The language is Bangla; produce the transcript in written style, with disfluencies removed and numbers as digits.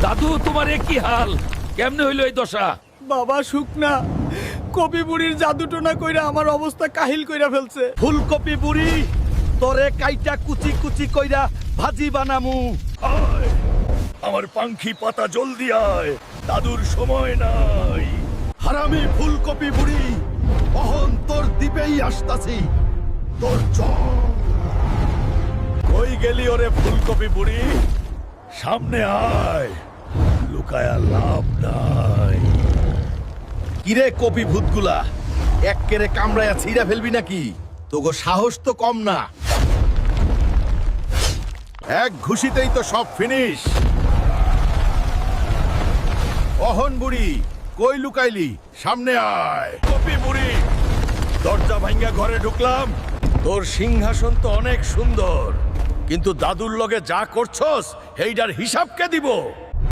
দাদু তোমার এ কি হাল? কেমনে হইলো এই দশা? বাবা শুকনা কপি বুড়ির জাদুটোনা কইরা আমার অবস্থা কাহিল কইরা ফেলছে। ফুলকপি বুড়ি তোরে কাইটা কুচি কুচি কইরা ভাজি বানামু। আয়, আমার পাঙ্খি পাতা জলদি আয়, দাদুর সময় নাই। হারামি ফুলকপি বুড়ি অহন তোর দ্বীপেই আসতাছি। তোর কই গেলি ওরে ফুলকপি বুড়ি? সামনে আয়, লুকায়া লাভ নাই। কিরে কপি ভূতগুলা এক কেরে কামড়ায়া ছিঁড়া ফেলবি নাকি? তোগো সাহস তো কম না। এক ঘুষিতেই তো সব ফিনিশ। অহন বুড়ি কই লুকাইলি? সামনে আয়। কপি বুড়ি, দরজা ভাঙ্গা ঘরে ঢুকলাম। তোর সিংহাসন তো অনেক সুন্দর, কিন্তু দাদুর লগে যা করছস সেইটার হিসাব কে দিব?